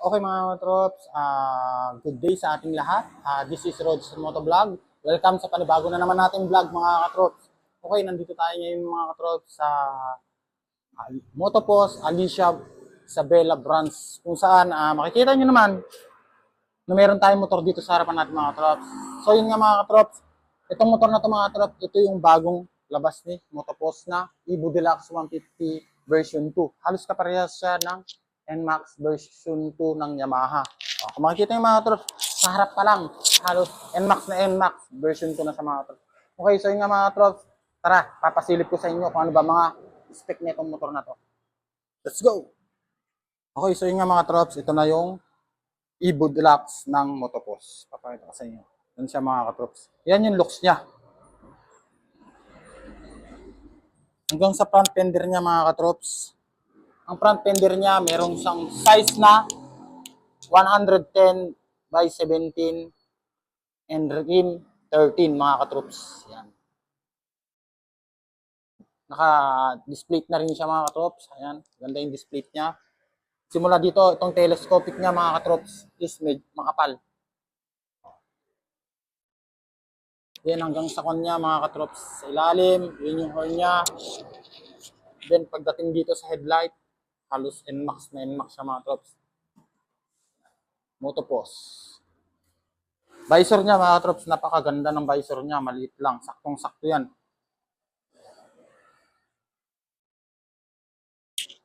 Okay mga trops, good day sa ating lahat. This is Rods Motovlog. Welcome sa panibago na naman natin vlog mga katrops. Okay, nandito tayo ngayon mga katrops sa Motopost Alicia Isabela branch kung saan makikita nyo naman na meron tayong motor dito sa harapan natin mga katrops. So yun nga mga katrops, itong motor na to mga katrops, ito yung bagong labas ni Motopost na Evo Deluxe 150 version 2. Halos kaparehas siya ng NMAX version 2 ng Yamaha. Kung makikita yung mga trops, sa harap pa lang, halos NMAX na NMAX version 2 na sa mga trops. Okay, so yung mga trops, tara, papasilip ko sa inyo kung ano ba mga spec na itong motor na to. Let's go! Okay, so yung mga trops, ito na yung Evo Deluxe ng Motopost. Papakita ko sa inyo. Yan siya mga trops. Yan yung looks niya. Hanggang sa front fender niya mga katrops. Ang front fender niya, merong siyang size na 110 by 17 and rim 13 mga katrops. Yan. Naka-display na rin siya mga katrops. Ayan, ganda yung display niya. Simula dito, itong telescopic niya mga katrops is makapal. Then hanggang sa kon niya mga katrops sa ilalim, yun yung horn niya. Then pagdating dito sa headlight, halos NMAX na NMAX siya mga trops. Motopost. Visor niya mga trops, napakaganda ng visor niya. Maliit lang, saktong-sakto yan.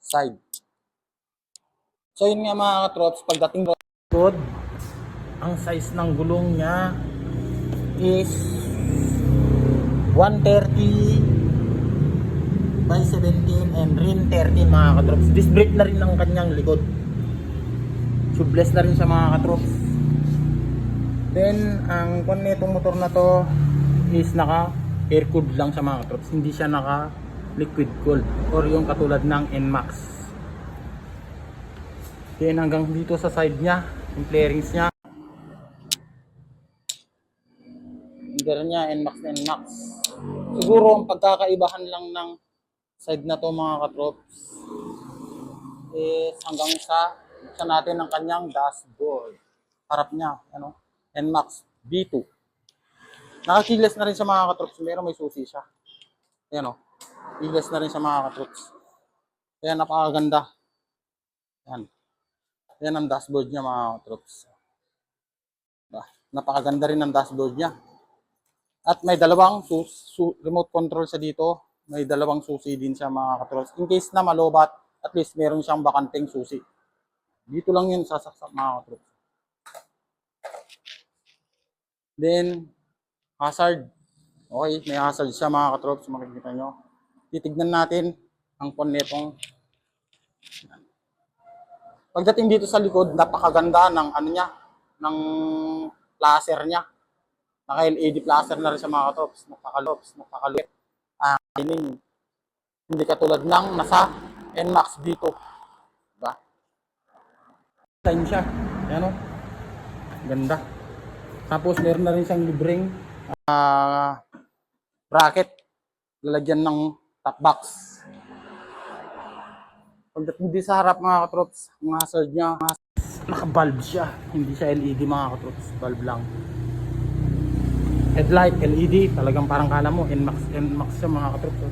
Side. So yun nga mga trops, pagdating road, ang size ng gulong niya is 130 by 17 and rim 13 mga katrops. Disc brake na rin ang kanyang likod. Tubeless na rin siya mga katrops. Then ang kon nitong motor na to is naka air cooled lang siya mga katrops. Hindi siya naka liquid cooled or yung katulad ng NMAX. Then hanggang dito sa side niya, yung flarings niya. Hindi niya NMAX na NMAX. Siguro ang pagkakaibahan lang ng side na to mga katrops is hanggang sa natin ang kanyang dashboard. Harap niya, ano, NMAX V2. Naka-keyless na rin sa mga katrops, pero may susi siya. Ayan o, keyless na rin sa mga katrops. Ayan, napakaganda. Ayan. Ayan ang dashboard niya mga katrops. Napakaganda rin ang dashboard niya. At may dalawang remote control sa dito. May dalawang susi din siya mga katrops. In case na malobat, at least meron siyang bakanteng susi. Dito lang yun sasaksak mga katrops. Then, hazard. Okay, may hazard siya mga katrops. Makikita nyo. Titignan natin ang pon netong. Pagdating dito sa likod, napakaganda ng ano niya, ng placer niya. Naka-LED placer na rin sa mga katrops. Napakaluwit. Hindi katulad ng nasa NMAX dito. Diba? Sign siya. Ayan o. Ganda. Tapos meron na rin siyang libreng bracket. Lalagyan ng top box. Pagdating din sa harap mga katrops, ang hazard niya, naka-bulb siya. Hindi siya LED mga katrops. Bulb lang. Headlight, LED. Talagang parang kala mo, NMAX siya mga katrops.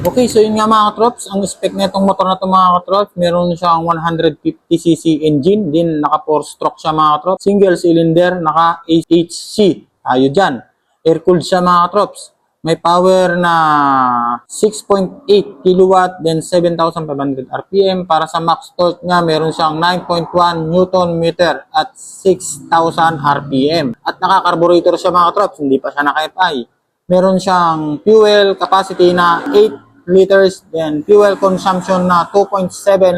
Okay, so yun nga mga katrops, ang spec na itong motor na ito mga katrops, meron siyang 150cc engine, din naka 4-stroke siya mga katrops, single cylinder, naka HC, tayo dyan. Air-cooled siya mga katrops, may power na 6.8 kW, then 7,500 RPM. Para sa max torque niya, meron siyang 9.1 Nm at 6,000 RPM. At naka-carburetor siya mga katrops, hindi pa siya naka-FI. Meron siyang fuel capacity na 8 liters, then fuel consumption na 2.7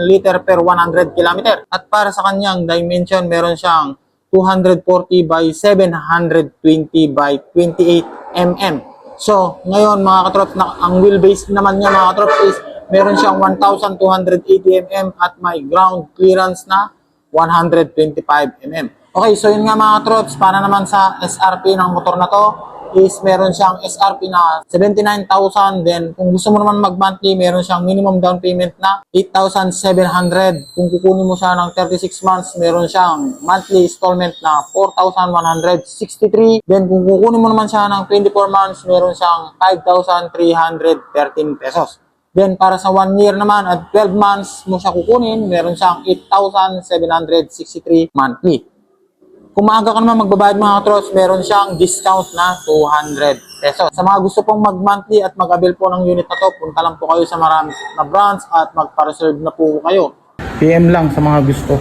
liter per 100 km. At para sa kanyang dimension, meron siyang 240 by 720 by 28 mm. So, ngayon mga katrops, ang wheelbase naman niya mga katrops is meron siyang 1,280 mm at may ground clearance na 125 mm. Okay, so yun nga mga katrops, para naman sa SRP ng motor na to, is meron siyang SRP na 79,000. Then, kung gusto mo naman mag-monthly, meron siyang minimum down payment na 8,700. Kung kukunin mo siya ng 36 months, meron siyang monthly installment na 4,163. Then, kung kukunin mo naman siya ng 24 months, meron siyang 5,313 pesos. Then, para sa 1 year naman at 12 months mo siya kukunin, meron siyang 8,763 monthly. Kung maaga ka naman magbabayad mga katrops, meron siyang discount na 200 pesos. Sa mga gusto pong mag-monthly at mag-avail po ng unit na to, punta lang po kayo sa marami na branch at magpa-reserve na po kayo. PM lang sa mga gusto.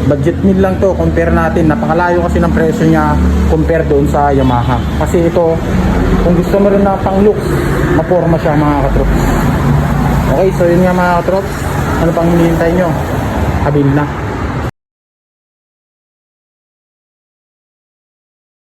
Budget meal lang to, compare natin. Napakalayo kasi ng presyo niya compare doon sa Yamaha. Kasi ito, kung gusto mo rin na pang looks, maporma siya mga katrops. Okay, so yun nga mga katrops. Ano pang hinihintay nyo? Habil na.